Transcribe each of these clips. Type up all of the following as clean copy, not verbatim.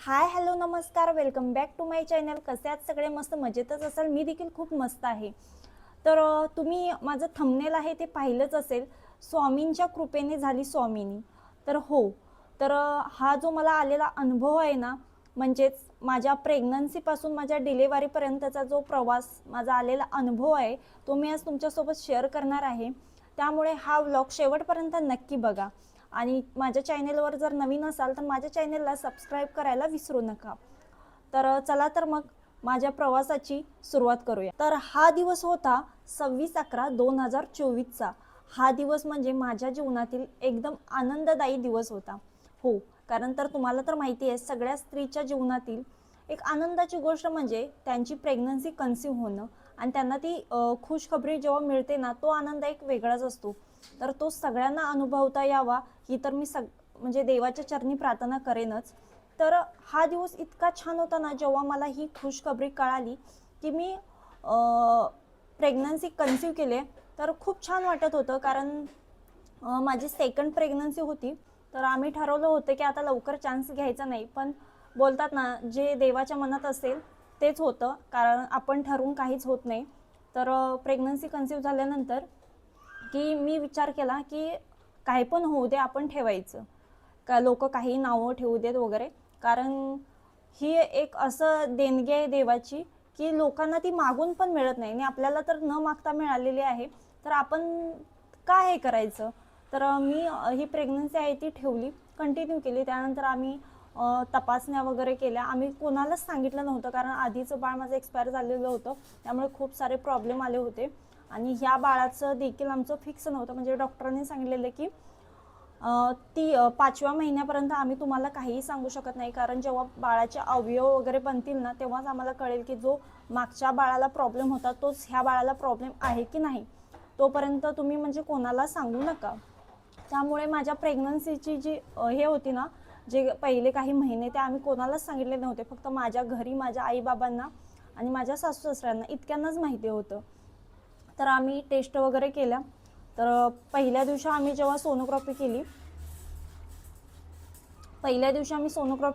हाय hello नमस्कार, welcome back to my channel. कसे आहात सगळे? मस्त मजेतच असाल. मी देखील खूप मस्त आहे. तर तुम्ही माझं थंबनेल आहे ते पाहिलंच असेल, स्वामींच्या कृपेने झाली स्वामिनी. तर हो, तर हा जो मला आलेला अनुभव आहे ना, म्हणजेच माझ्या प्रेग्नन्सीपासून माझ्या डिलेवरीपर्यंतचा जो प्रवास माझा आलेला अनुभव आहे, तो मी आज तुमच्यासोबत शेअर करणार आहे. त्यामुळे हा व्लॉग शेवटपर्यंत नक्की बघा. आणि माझ्या चॅनेलवर जर नवीन असाल तर माझ्या चॅनेलला सबस्क्राईब करायला विसरू नका. तर चला तर मग माझ्या प्रवासाची सुरुवात करूया. तर हा दिवस होता 26/11/2024चा. हा दिवस म्हणजे माझ्या जीवनातील एकदम आनंददायी दिवस होता. हो, कारण तर तुम्हाला तर माहिती आहे, सगळ्या स्त्रीच्या जीवनातील एक आनंदाची गोष्ट म्हणजे त्यांची प्रेग्नन्सी कन्सीव्ह होणं आणि त्यांना ती खुशखबरी जेव्हा मिळते ना, तो आनंद एक वेगळाच असतो. तर तो सगळ्यांना अनुभवता यावा ही तर मी म्हणजे देवाच्या चरणी प्रार्थना करेनच. तर हा दिवस इतका छान होता ना, जेव्हा मला ही खुशखबरी कळाली की मी प्रेग्नन्सी कन्सीव्ह केले. तर खूप छान वाटत होतं, कारण माझी सेकंड प्रेग्नन्सी होती. तर आम्ही ठरवलं होतं की आता लवकर चान्स घ्यायचा नाही, पण बोलतात ना, जे देवाच्या मनात असेल तेच होतं, कारण आपण ठरवून काहीच होत नाही. तर प्रेग्नन्सी कन्सीव्ह झाल्यानंतर की मी विचार केला की काही पण होऊ दे, आपण ठेवायचं. का लोक काही नावं ठेवू देत वगैरे, कारण ही एक असं देणगी आहे देवाची की लोकांना ती मागून पण मिळत नाही आणि आपल्याला तर न मागता मिळालेली आहे. तर आपण काय हे करायचं. तर मी ही प्रेग्नन्सी आहे ती ठेवली, कंटिन्यू केली. त्यानंतर आम्ही तपासण्या वगैरे केल्या. आम्ही कोणालाच सांगितलं नव्हतं, कारण आधीचं बाळ माझं एक्सपायर झालेलं होतं, त्यामुळे खूप सारे प्रॉब्लेम आले होते. आणि ह्या बाळाचं देखील आमचं फिक्स नव्हतं, म्हणजे डॉक्टरांनी सांगितलेलं की ती 5व्या महिन्यापर्यंत आम्ही तुम्हाला काहीही सांगू शकत नाही, कारण जेव्हा बाळाचे अवयव वगैरे बनतील ना, तेव्हाच आम्हाला कळेल की जो मागच्या बाळाला प्रॉब्लेम होता तोच ह्या बाळाला प्रॉब्लेम आहे की नाही. तोपर्यंत तुम्ही म्हणजे कोणाला सांगू नका. त्यामुळे माझ्या प्रेग्नन्सीची जी हे होती ना, जे पहिले काही महिने ते आम्ही कोणालाच सांगितले नव्हते. फक्त माझ्या घरी माझ्या आईबाबांना आणि माझ्या सासू सासऱ्यांना इतक्यांनाच माहिती होतं. तर आम्ही टेस्ट वगैरे केल्या. तर पहिल्या दिवशी आम्ही जेव्हा सोनोग्राफी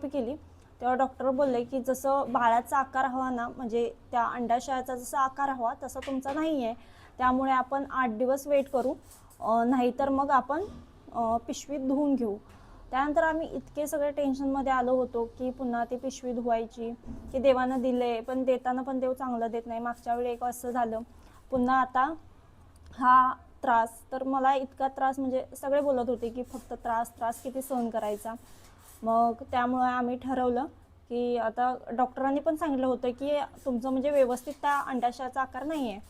केली तेव्हा डॉक्टर बोलले की जसं बाळाचा आकार हवा ना, म्हणजे त्या अंडाशयाचा जसा आकार हवा तसा तुमचा नाही आहे. त्यामुळे आपण 8 दिवस वेट करू, नाहीतर मग आपण पिशवी धुवून घेऊ. त्यानंतर आम्ही इतके सगळे टेन्शनमध्ये आलो होतो की पुन्हा ती पिशवी धुवायची, की देवानं दिले पण देताना पण देव चांगलं देत नाही. मागच्या वेळी एक असं झालं. पुन्हा आता हा त्रास, तर मला इतका त्रास, म्हणजे सगळे बोलत होते की फक्त त्रास त्रास किती सहन करायचा. मग त्यामुळे आम्ही ठरवलं की आता डॉक्टरांनी पण सांगितलं होतं की तुमचं म्हणजे व्यवस्थित त्या अंडाशयाचा आकार नाही आहे,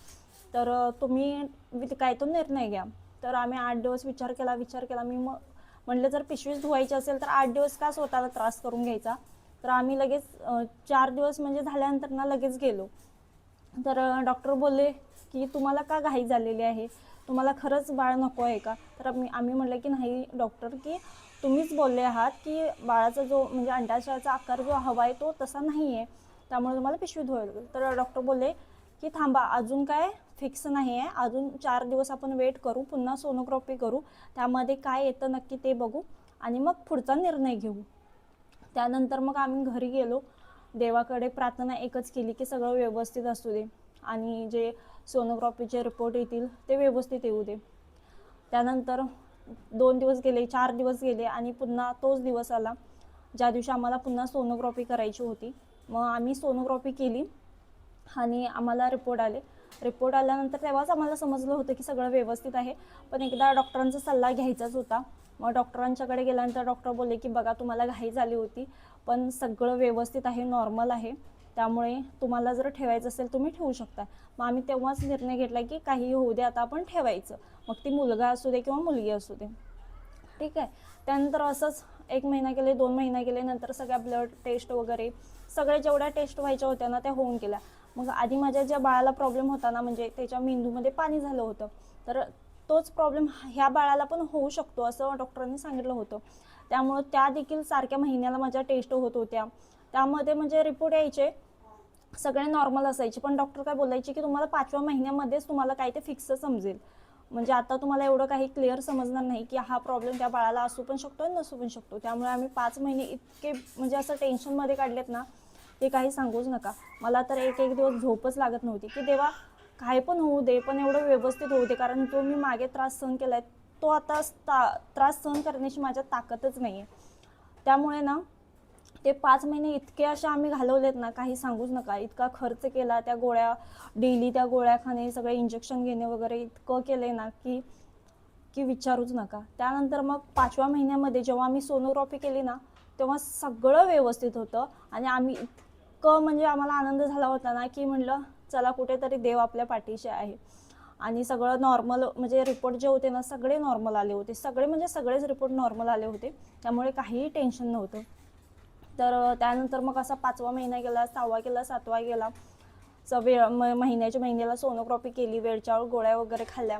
तर तुम्ही काय तो निर्णय घ्या. तर आम्ही 8 दिवस विचार केला. मी मग म्हटलं, जर पिशवीच धुवायची असेल तर 8 दिवस का स्वतःला त्रास करून घ्यायचा. तर आम्ही लगेच 4 दिवस म्हणजे झाल्यानंतर ना लगेच गेलो. तर डॉक्टर बोलले की तुम्हाला का घाई झालेली आहे, तुम्हाला खरंच बाळ नको आहे का. तर आम्ही म्हटलं की नाही डॉक्टर, की तुम्हीच बोलले आहात की बाळाचा जो म्हणजे अंडाशयाचा आकार जो हवा आहे तो तसा नाही आहे, त्यामुळे तुम्हाला पिशवी धुवावी लागेल. तर डॉक्टर बोलले की थांबा, अजून काय फिक्स नाही आहे, अजून 4 दिवस आपण वेट करू, पुन्हा सोनोग्राफी करू, त्यामध्ये काय येतं नक्की ते बघू आणि मग पुढचा निर्णय घेऊ. त्यानंतर मग आम्ही घरी गेलो. देवाकडे प्रार्थना एकच केली की सगळं व्यवस्थित असू दे आणि जे सोनोग्राफीचे रिपोर्ट येतील ते व्यवस्थित येऊ दे. त्यानंतर 2 दिवस गेले, 4 दिवस गेले आणि पुन्हा तोच दिवस आला ज्या दिवशी आम्हाला पुन्हा सोनोग्राफी करायची होती. मग आम्ही सोनोग्राफी केली आणि आम्हाला रिपोर्ट आल्यानंतर तेव्हाच आम्हाला समजलं होतं की सगळं व्यवस्थित आहे. पण एकदा डॉक्टरांचा सल्ला घ्यायचाच होता. मग डॉक्टरांच्याकडे गेल्यानंतर डॉक्टर बोलले की बघा, तुम्हाला घाई झाली होती पण सगळं व्यवस्थित आहे, नॉर्मल आहे, त्यामुळे तुम्हाला जर ठेवायचं असेल तुम्ही ठेवू शकता. मग आम्ही तेव्हाच निर्णय घेतला की काही होऊ दे, आता आपण ठेवायचं, मग ती मुलगा असू दे किंवा मुलगी असू दे. ठीक आहे. त्यानंतर असंच 1 महिना गेले, 2 महिना गेले, नंतर सगळ्या ब्लड टेस्ट वगैरे सगळ्या जेवढ्या टेस्ट व्हायच्या होत्या ना त्या होऊन गेल्या. मग आधी माझ्या ज्या बाळाला प्रॉब्लेम होता ना, म्हणजे त्याच्या मेंदूमध्ये पाणी झालं होतं, तर तोच प्रॉब्लेम ह्या बाळाला पण होऊ शकतो असं डॉक्टरांनी सांगितलं होतं. त्यामुळं त्या देखील सारख्या महिन्याला माझ्या टेस्ट होत होत्या. त्यामध्ये म्हणजे रिपोर्ट यायचे, सगळे नॉर्मल असायचे, पण डॉक्टर काय बोलायचे की तुम्हाला 5व्या महिन्यामध्येच तुम्हाला काय ते फिक्स समजेल. म्हणजे आता तुम्हाला एवढं काही क्लिअर समजणार नाही की हा प्रॉब्लेम त्या बाळाला असू पण शकतो आणि नसू पण शकतो. त्यामुळे आम्ही 5 महिने इतके म्हणजे असं टेन्शनमध्ये काढलेत ना, ते काही सांगूच नका. मला तर एक एक दिवस झोपच लागत नव्हती की देवा काय पण होऊ दे, पण एवढं व्यवस्थित होऊ दे, कारण जो मी मागे त्रास सहन केला आहे तो आता त्रास सहन करण्याची माझ्यात ताकदच नाही आहे. त्यामुळे ना ते 5 महिने इतके असे आम्ही घालवलेत ना, काही सांगूच नका. इतका खर्च केला, त्या गोळ्या डेली त्या गोळ्या खाणे, सगळे इंजेक्शन घेणे वगैरे इतकं केलंय ना की की विचारूच नका. त्यानंतर मग 5व्या महिन्यामध्ये जेव्हा आम्ही सोनोग्राफी केली ना, तेव्हा सगळं व्यवस्थित होतं आणि आम्ही इतकं म्हणजे आम्हाला आनंद झाला होता ना की म्हणलं चला कुठेतरी देव आपल्या पाठीशी आहे. आणि सगळं नॉर्मल म्हणजे रिपोर्ट जे होते ना सगळे नॉर्मल आले होते, सगळे म्हणजे सगळेच रिपोर्ट नॉर्मल आले होते. त्यामुळे काहीही टेन्शन नव्हतं. तर त्यानंतर मग असा 5वा महिना गेला, 6वा गेला, 7वा गेला. महिन्याच्या महिन्याला सोनोग्राफी केली, वेळच्या वेळ गोळ्या वगैरे खाल्ल्या.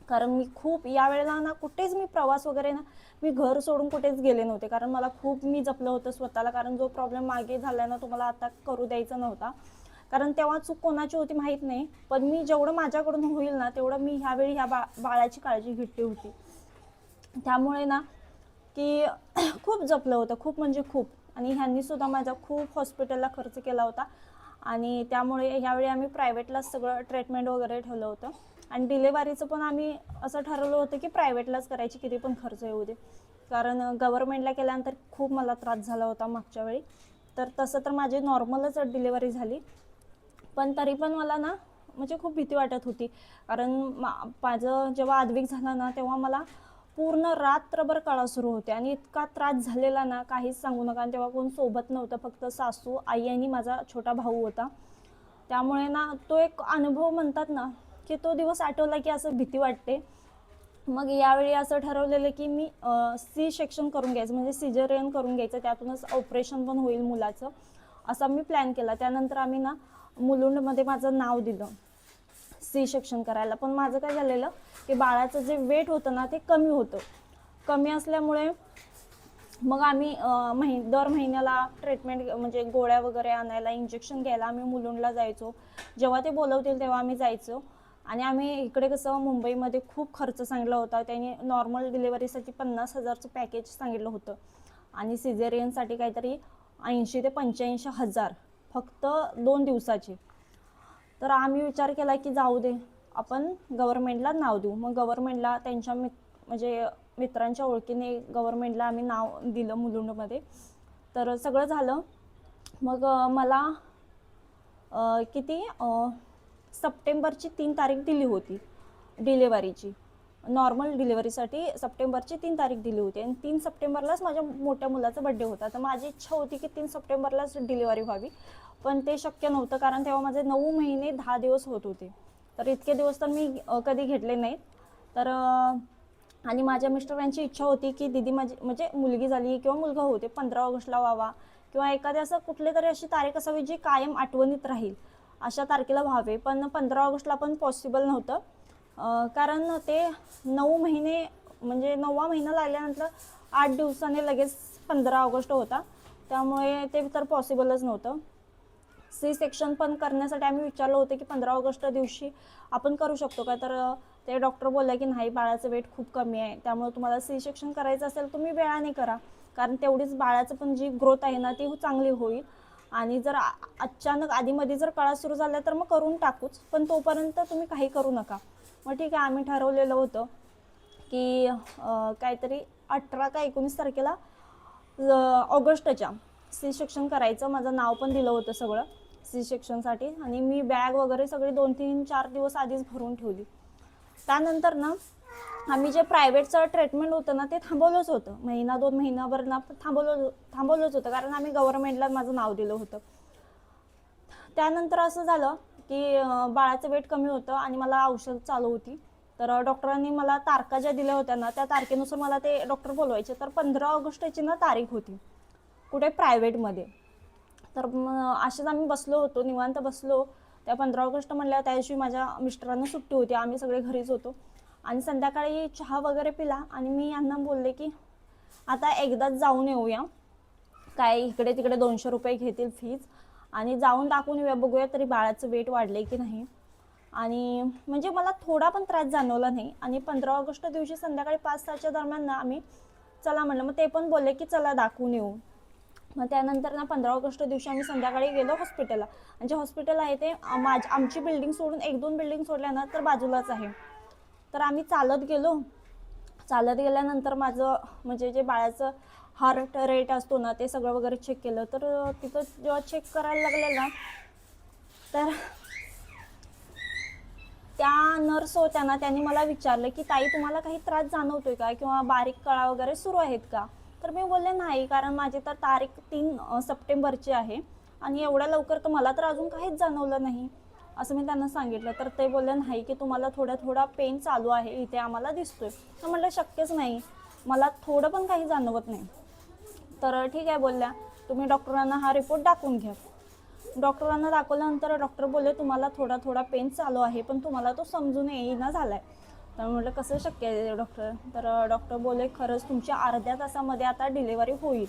कारण मी खूप यावेळेला ना कुठेच मी प्रवास वगैरे ना मी घर सोडून कुठेच गेले नव्हते, कारण मला खूप मी जपलं होतं स्वतःला. कारण जो प्रॉब्लेम मागे झाला ना तो मला आता करू द्यायचा नव्हता. कारण तेव्हा चूक कोणाची होती माहीत नाही, पण मी जेवढं माझ्याकडून होईल ना तेवढं मी ह्यावेळी ह्या बाळाची काळजी घेतली होती. त्यामुळे ना की खूप जपलं होतं, खूप म्हणजे खूप. आणि ह्यांनी सुद्धा माझा खूप हॉस्पिटलला खर्च केला होता. आणि त्यामुळे ह्यावेळी आम्ही प्रायव्हेटलाच सगळं ट्रीटमेंट वगैरे ठेवलं होतं. आणि डिलेवरीचं पण आम्ही असं ठरवलं होतं की प्रायव्हेटलाच करायची, किती पण खर्च येऊ दे. कारण गव्हर्नमेंटला केल्यानंतर खूप मला त्रास झाला होता मागच्या वेळी. तर तसं तर माझी नॉर्मलच डिलेवरी झाली, पण तरी पण मला ना म्हणजे खूप भीती वाटत होती. कारण माझं जेव्हा आद्विक झाला ना तेव्हा मला पूर्ण रात्रभर कळा सुरू होते आणि इतका त्रास झालेला ना काहीच सांगू नका. आणि तेव्हा कोण सोबत नव्हतं, फक्त सासू, आई आणि माझा छोटा भाऊ होता. त्यामुळे ना तो एक अनुभव म्हणतात ना की तो दिवस आठवला की असं भीती वाटते. मग यावेळी असं ठरवलेलं की मी सी सेक्शन करून घ्यायचं, म्हणजे सिजेरियन करून घ्यायचं, त्यातूनच ऑपरेशन पण होईल मुलाचं, असा मी प्लॅन केला. त्यानंतर आम्ही ना मुलुंडमध्ये माझं नाव दिलं सी सेक्शन करायला. पण माझं काय झालेलं की बाळाचं जे वेट होतं ना ते कमी होतं. कमी असल्यामुळे मग आम्ही दर महिन्याला ट्रीटमेंट म्हणजे गोळ्या वगैरे आणायला, इंजेक्शन घ्यायला आम्ही मुलुंडला जायचो. जेव्हा ते बोलवतील तेव्हा आम्ही जायचो. आणि आम्ही इकडे कसं मुंबईमध्ये खूप खर्च सांगितला होता. त्यांनी नॉर्मल डिलेवरीसाठी 50,000चं पॅकेज सांगितलं होतं आणि सिझेरियनसाठी काहीतरी 80 ते 85,000 फक्त 2 दिवसाचे. तर आम्ही विचार केला की जाऊ दे, आपण गव्हर्नमेंटला नाव देऊ. मग गव्हर्नमेंटला त्यांच्या म्हणजे मित्रांच्या ओळखीने गव्हर्नमेंटला आम्ही नाव दिलं मुलुंडमध्ये. तर सगळं झालं. मग मला किती सप्टेंबरची 3 तारीख दिली होती डिलेवरीची. नॉर्मल डिलेवरीसाठी सप्टेंबरची 3 तारीख दिली होती आणि 3 सप्टेंबरलाच माझ्या मोठ्या मुलाचा बड्डे होता. तर माझी इच्छा होती की 3 सप्टेंबरलाच डिलेवरी व्हावी, पण ते शक्य नव्हतं कारण तेव्हा माझे 9 महिने 10 दिवस होत होते. तर इतके दिवस तर मी कधी घेतले नाहीत. तर आणि माझ्या मिस्टरांची इच्छा होती की दीदी माझी म्हणजे मुलगी झाली किंवा मुलगा होते 15 ऑगस्टला व्हावा, किंवा एखादी असं कुठली तरी अशी तारीख असावी जी कायम आठवणीत राहील, अशा तारखेला व्हावे. पण 15 ऑगस्टला पण पॉसिबल नव्हतं, कारण ते 9 महिने म्हणजे 9वा महिना लागल्यानंतर 8 दिवसांनी लगेच 15 ऑगस्ट होता. त्यामुळे ते तर पॉसिबलच नव्हतं. सी सेक्शन पण करण्यासाठी आम्ही विचारलं होतं की 15 ऑगस्ट दिवशी आपण करू शकतो का. तर ते डॉक्टर बोलले की नाही, बाळाचं वेट खूप कमी आहे, त्यामुळे तुम्हाला सी सेक्शन करायचं असेल तुम्ही वेळाने करा, कारण तेवढीच बाळाचं पण जी ग्रोथ आहे ना ती चांगली होईल. आणि जर अचानक आधीमध्ये जर कळा सुरू झाला तर मग करून टाकूच, पण तोपर्यंत तुम्ही काही करू नका. मग ठीक आहे, आम्ही ठरवलेलं होतं की काहीतरी 18 का 19 तारखेला ऑगस्टच्या सी सेक्शन करायचं. माझं नाव पण दिलं होतं सगळं सी सेक्शनसाठी, आणि मी बॅग वगैरे सगळी 2-3-4 दिवस आधीच भरून ठेवली. त्यानंतर ना आम्ही जे प्रायव्हेटचं ट्रीटमेंट होतं ना ते थांबवलंच होतं, 1-2 महिनाभर ना थांबवलंच होतं, कारण आम्ही गव्हर्नमेंटला माझं नाव दिलं होतं. त्यानंतर असं झालं की बाळाचं वेट कमी होतं आणि मला औषध चालू होती. तर डॉक्टरांनी मला तारखा ज्या दिल्या होत्या ना त्या तारखेनुसार मला ते डॉक्टर बोलवायचे. तर 15 ऑगस्टची ना तारीख होती कुठे प्रायव्हेटमध्ये. तर असेच आम्ही बसलो होतो, निवांत बसलो. त्या 15 ऑगस्ट म्हणल्या त्या दिवशी माझ्या मिस्टरांना सुट्टी होती, आम्ही सगळे घरीच होतो. आणि संध्याकाळी चहा वगैरे पिला आणि मी यांना बोलले की आता एकदाच जाऊन येऊया, काय इकडे तिकडे 200 रुपये घेतील फीज, आणि जाऊन दाखवून येऊया, बघूया तरी बाळाचं वेट वाढले की नाही. आणि म्हणजे मला थोडा पण त्रास जाणवला नाही. आणि 15 ऑगस्ट दिवशी संध्याकाळी 5-6च्या दरम्यान ना आम्ही चला म्हणलं, मग ते पण बोलले की चला दाखवून येऊ. मग त्यानंतर ना 15 ऑगस्ट दिवशी आम्ही संध्याकाळी गेलो हॉस्पिटलला. आणि जे हॉस्पिटल आहे ते आमची बिल्डिंग सोडून 1-2 बिल्डिंग सोडल्या ना तर बाजूलाच आहे. तर आम्ही चालत गेलो. चालत गेल्यानंतर माझं म्हणजे जे बाळाचं हार्ट रेट असतो ना ते सगळं वगैरे चेक केलं. तर तिथं जेव्हा चेक करायला लागले ना तर त्या नर्स होत्या ना त्यांनी मला विचारलं की ताई तुम्हाला काही त्रास जाणवतोय का किंवा बारीक कळा वगैरे सुरू आहेत का. तर मी बोलले नाही, कारण माझी तर तारीख 3 सप्टेंबरची आहे आणि एवढ्या लवकर तर मला तर अजून काहीच जाणवलं नाही असं मी त्यांना सांगितलं. तर ते बोलले नाही की तुम्हाला थोडा पेन चालू आहे इथे आम्हाला दिसतोय. तर म्हटलं शक्यच नाही, मला थोडं पण काही जाणवत नाही. तर ठीक आहे बोलल्या, तुम्ही डॉक्टरांना हा रिपोर्ट दाखवून घ्या. डॉक्टरांना दाखवल्यानंतर डॉक्टर बोलले तुम्हाला थोडा पेन चालू आहे पण तुम्हाला तो समजून येईना झाला आहे. तर म्हटलं कसं शक्य आहे डॉक्टर. तर डॉक्टर बोलले खरंच तुमच्या अर्ध्या तासामध्ये आता डिलिव्हरी होईल,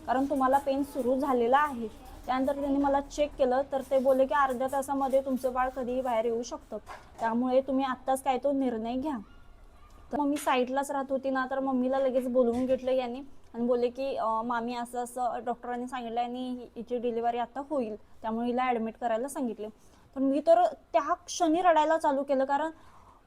कारण तुम्हाला पेन सुरू झालेला आहे. त्यानंतर त्यांनी मला चेक केलं तर ते बोलले की अर्ध्या तासामध्ये तुमचं बाळ कधीही बाहेर येऊ शकतं, त्यामुळे तुम्ही आत्ताच काय तो निर्णय घ्या. तर मम्मी साईडलाच राहत होती ना, तर मम्मीला लगेच बोलवून घेतलं यांनी आणि बोलले की मामी असं असं डॉक्टरांनी सांगितलं आणि हिची डिलिव्हरी आता होईल, त्यामुळे हिला ॲडमिट करायला सांगितले. पण मी तर त्या क्षणी रडायला चालू केलं, कारण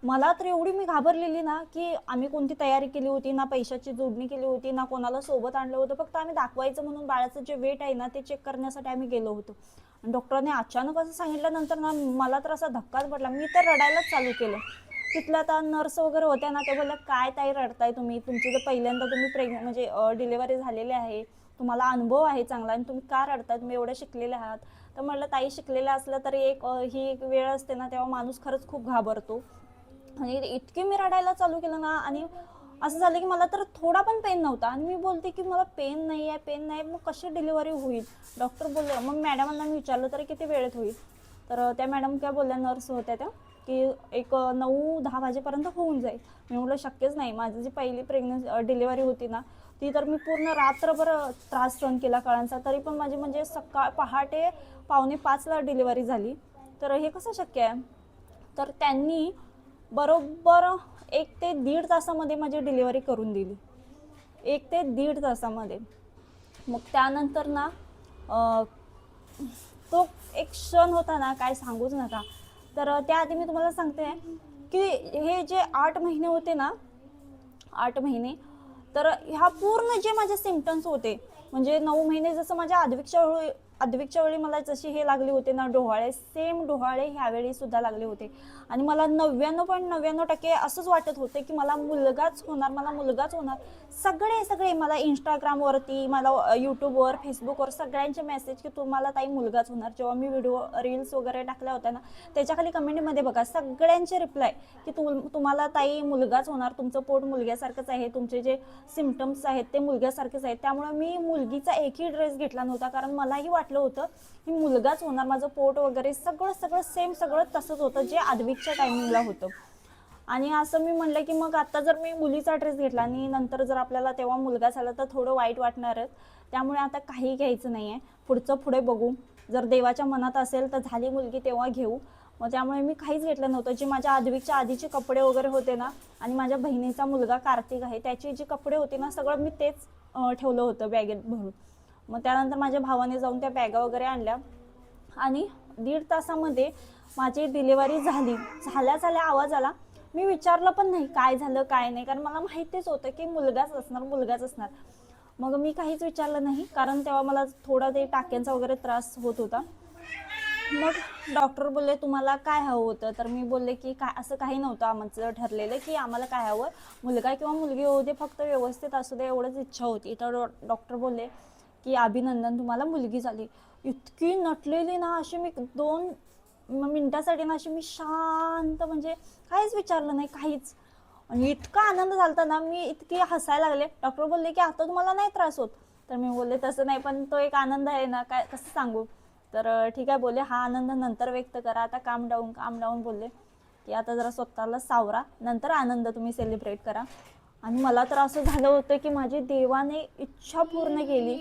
मला तर एवढी मी घाबरलेली ना की आम्ही कोणती तयारी केली होती ना, पैशाची जोडणी केली होती ना, कोणाला सोबत आणलं होतं. फक्त आम्ही दाखवायचं म्हणून बाळाचं जे वेट आहे ना ते चेक करण्यासाठी आम्ही गेलो होतो. आणि डॉक्टरांनी अचानक असं सांगितल्यानंतर ना मला तर असा धक्काच पडला. मी तर रडायलाच चालू केलं. तिथल्या आता नर्स वगैरे होत्या ना, ते बोलल्या काय ताई रडताय तुम्ही, तुमची जर पहिल्यांदा तुम्ही म्हणजे डिलिव्हरी झालेली आहे, तुम्हाला अनुभव आहे चांगला आणि तुम्ही का रडताय, तुम्ही एवढे शिकलेले आहात. तर म्हटलं ताई शिकलेलं असलं तरी ही एक वेळ असते ना तेव्हा माणूस खरंच खूप घाबरतो. आणि इतकी मी रडायला चालू केलं ना, आणि असं झालं की मला तर थोडा पण पेन नव्हता आणि मी बोलते की मला पेन नाही आहे, मग कशी डिलिव्हरी होईल. डॉक्टर बोलले, मग मॅडमांना मी विचारलं तरी किती वेळेत होईल. तर त्या मॅडम काय बोलल्या, नर्स होत्या त्या, की एक 9-10 वाजेपर्यंत होऊन जाईल. मी म्हटलं शक्यच नाही, माझी जी पहिली डिलिव्हरी होती ना ती तर मी पूर्ण रात्रभर त्रास सहन केला कळांचा, तरी पण माझी म्हणजे पहाटे 4:45ला डिलिव्हरी झाली. तर हे कसं शक्य आहे. तर त्यांनी बरोबर 1 ते 1.5 तासामध्ये माझी डिलिव्हरी करून दिली. 1 ते 1.5 तासामध्ये. मग त्यानंतर ना तो एक क्षण होता ना, काय सांगूच नका. तर त्याआधी मी तुम्हाला सांगते की हे जे 8 महिने होते ना, 8 महिने, तर ह्या पूर्ण जे माझे सिम्पटम्स होते, म्हणजे 9 महिने जसं माझ्या आद्विकच्या वेळी मला जशी हे लागले होते ना डोहाळे, सेम डोहाळे ह्यावेळी सुद्धा लागले होते. आणि मला 99.99% असंच वाटत होतं की मला मुलगाच होणार. सगळे मला इंस्टाग्रामवरती, मला यूट्यूबवर, फेसबुकवर सगळ्यांचे मेसेज की तुम्हाला ताई मुलगाच होणार. जेव्हा मी रील्स वगैरे टाकल्या होत्या ना, त्याच्याखाली कमेंटमध्ये बघा सगळ्यांचे रिप्लाय की तुम्हाला ताई मुलगाच होणार, तुमचं पोट मुलग्यासारखंच आहे, तुमचे जे सिम्पटम्स आहेत ते मुलग्यासारखेच आहेत. त्यामुळे मी मुलगीचा एकही ड्रेस घेतला नव्हता, कारण मलाही वाटलं होतं की मुलगाच होणार. माझं पोट वगैरे सगळं सेम सगळं तसंच होतं जे आद्विकच्या टायमिंगला होतं. आणि असं मी म्हणलं की मग आता जर मी मुलीचा ड्रेस घेतला आणि नंतर जर आपल्याला तेव्हा मुलगा झाला तर थोडं वाईट वाटणारच. त्यामुळे आता काही घ्यायचं नाही आहे, पुढे बघू. जर देवाच्या मनात असेल तर झाली मुलगी तेव्हा घेऊ. मग त्यामुळे मी काहीच घेतलं नव्हतं. जे माझ्या आद्विकच्या आधीचे कपडे वगैरे होते ना, आणि माझ्या बहिणीचा मुलगा कार्तिक आहे त्याची जी कपडे होते ना, सगळं मी तेच ठेवलं होतं बॅगेत भरून. मग त्यानंतर माझ्या भावाने जाऊन त्या बॅगा वगैरे आणल्या आणि 1.5 तासामध्ये माझी डिलिव्हरी झाल्या आवाज आला. मी विचारलं पण नाही काय झालं काय नाही, कारण मला माहितीच होतं की मुलगाच असणार. मग मी काहीच विचारलं नाही, कारण तेव्हा मला थोडा ते टाक्यांचा वगैरे त्रास होत होता. मग डॉक्टर बोलले तुम्हाला काय हवं होतं. तर मी बोलले की काय असं काही नव्हतं आमचं ठरलेलं की आम्हाला काय हवं, मुलगा किंवा मुलगी होऊ दे, फक्त व्यवस्थित असू दे एवढंच इच्छा होती. तर डॉक्टर बोलले की अभिनंदन तुम्हाला मुलगी झाली. इतकी नटलेली ना, अशी मी 2 मिनिटासाठी ना अशी मी शांत, म्हणजे काहीच विचारलं नाही काहीच. आणि इतका आनंद झाला ना, मी इतकी हसायला लागले. डॉक्टर बोलले की आता तुम्हाला नाही त्रास होत. तर मी बोलले तसं नाही, पण तो एक आनंद आहे ना, काय कसं सांगू. तर ठीक आहे बोलले, हा आनंद नंतर व्यक्त करा, आता काम डाऊन बोलले की आता जरा स्वतःला सावरा, नंतर आनंद तुम्ही सेलिब्रेट करा. आणि मला तर असं झालं होतं की माझी देवाने इच्छा पूर्ण केली.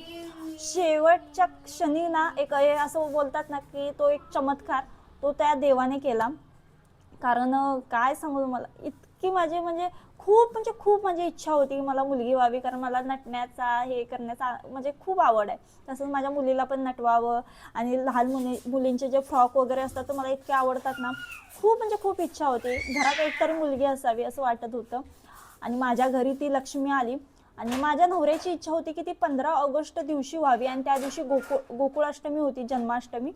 शेवटच्या क्षणी ना एक असं बोलतात ना की तो एक चमत्कार तो त्या देवाने केला. कारण काय सांगू तुम्हाला, इतकी माझी म्हणजे खूप म्हणजे इच्छा होती की मला मुलगी व्हावी, कारण मला नटण्याचा हे करण्याचा म्हणजे खूप आवड आहे. तसंच माझ्या मुलीला पण नटवावं आणि लहान मुलींचे जे फ्रॉक वगैरे असतात ते मला इतके आवडतात ना, म्हणजे खूप इच्छा होती घरात एकतरी मुलगी असावी असं वाटत होतं. आणि माझ्या घरी ती लक्ष्मी आली आणि माझ्या नवऱ्याची इच्छा होती की ती 15 ऑगस्ट दिवशी व्हावी आणि त्या दिवशी गोकुळाष्टमी होती, जन्माष्टमी,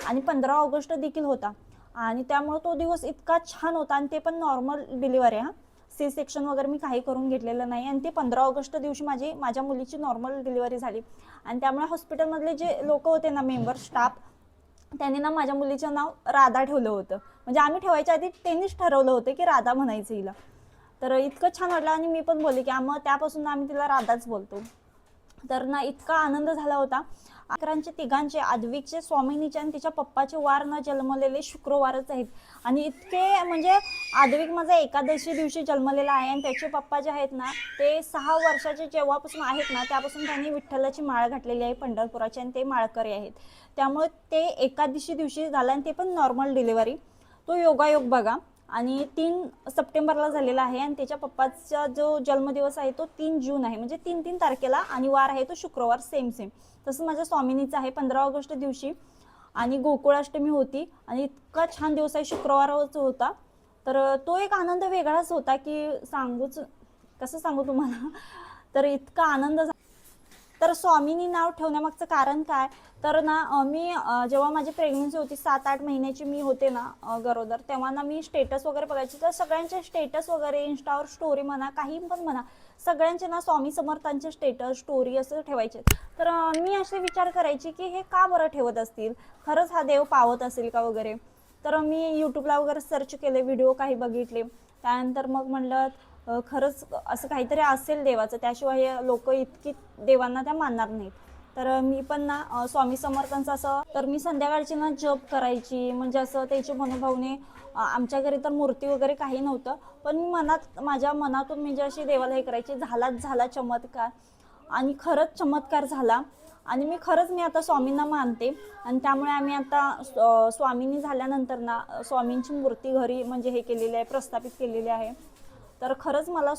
आणि 15 ऑगस्ट देखील होता. आणि त्यामुळे तो दिवस इतका छान होता आणि ते पण नॉर्मल डिलिव्हरी आहे, सी सेक्शन वगैरे मी काही करून घेतलेलं नाही. आणि ते 15 ऑगस्ट दिवशी माझ्या मुलीची नॉर्मल डिलिव्हरी झाली. आणि त्यामुळे हॉस्पिटलमधले जे लोक होते ना, मेंबर स्टाफ, त्यांनी ना माझ्या मुलीचं नाव राधा ठेवलं होतं. म्हणजे आम्ही ठेवायच्या आधी त्यांनीच ठरवलं होतं की राधा म्हणायचं हिला. तर इतकं छान वाटलं आणि मी पण बोलले की मग त्यापासून आम्ही तिला राधाच बोलतो. तर ना इतका आनंद झाला होता. अकरांचे तिघांचे, आद्विकचे, स्वामिनीचे आणि तिच्या पप्पाचे वार ना जन्मलेले शुक्रवारच आहेत. आणि इतके म्हणजे आद्विक माझा एकादशी दिवशी जन्मलेला आहे आणि त्याचे पप्पा जे आहेत ना ते 6 वर्षाचे जेव्हापासून आहेत ना त्यापासून त्यांनी विठ्ठलाची माळ घातलेली आहे पंढरपुराची आणि ते माळकरी आहेत. त्यामुळे ते एकादशी दिवशी झालं आणि ते पण नॉर्मल डिलिव्हरी. तो योगायोग बघा. आणि 3 सप्टेंबरला झालेला आहे आणि त्याच्या पप्पाचा जो जन्मदिवस आहे तो 3 जून आहे, म्हणजे 3 तारखेला, आणि वार आहे तो शुक्रवार, सेम. तसं माझ्या स्वामिनीचं आहे 15 ऑगस्ट दिवशी आणि गोकुळाष्टमी होती आणि इतका छान दिवस आहे, शुक्रवारच होता. तर तो एक आनंद वेगळाच होता की कसं सांगू तुम्हाला. तर इतका आनंद. तर स्वामीनी नाव ठेवण्यामागचं कारण काय, तर ना मी जेव्हा माझी प्रेग्नन्सी होती 7-8 महिन्याची मी होते ना गरोदर, तेव्हा ना मी स्टेटस वगैरे बघायची. तर सगळ्यांचे स्टेटस वगैरे इंस्टावर स्टोरी म्हणा, काही पण म्हणा, सगळ्यांचे ना स्वामी समर्थांचे स्टेटस स्टोरी असं ठेवायचे. तर मी असे विचार करायची की हे का बरं ठेवत असतील, खरंच हा देव पावत असेल का वगैरे. तर मी यूट्यूबला वगैरे सर्च केले, व्हिडिओ काही बघितले. त्यानंतर मग म्हणलं खरंच असं काहीतरी असेल देवाचं, त्याशिवाय लोक इतकी देवांना त्या मानणार नाहीत. तर मी पण ना स्वामी समर्थांचं असं, तर मी संध्याकाळची ना जप करायची, म्हणजे असं त्याची मनोभावने. आमच्या घरी तर मूर्ती वगैरे काही नव्हतं, पण मी माझ्या मनातून म्हणजे अशी देवाला हे करायची. झाला चमत्कार, आणि खरंच चमत्कार झाला. आणि मी आता स्वामींना मानते आणि त्यामुळे आम्ही आता स्वामींनी झाल्यानंतर ना स्वामींची मूर्ती घरी म्हणजे हे केलेली आहे, प्रस्थापित केलेली आहे. तर खरंच मला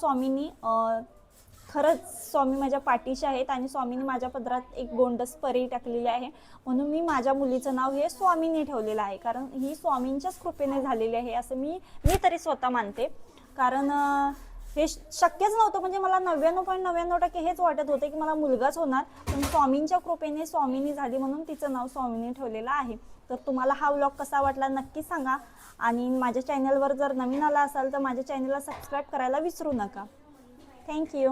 खरंच स्वामी माझ्या पाठीशी आहेत आणि स्वामींनी माझ्या पदरात एक गोंडस परी टाकलेली आहे. म्हणून मी माझ्या मुलीचं नाव हे स्वामींनी ठेवलेलं आहे, कारण ही स्वामींच्याच कृपेने झालेली आहे असं मी तरी स्वतः मानते. कारण हे शक्यच नव्हतं, म्हणजे मला 99.99% हेच वाटत होते की मला मुलगाच होणार, पण स्वामींच्या कृपेने स्वामींनी झाली, म्हणून तिचं नाव स्वामींनी ठेवलेलं आहे. तर तुम्हाला हा व्लॉग कसा वाटला नक्की सांगा. आणि माझ्या चॅनलवर जर नवीन आला असाल तर माझ्या चॅनलला सबस्क्राईब करायला विसरू नका. थँक्यू.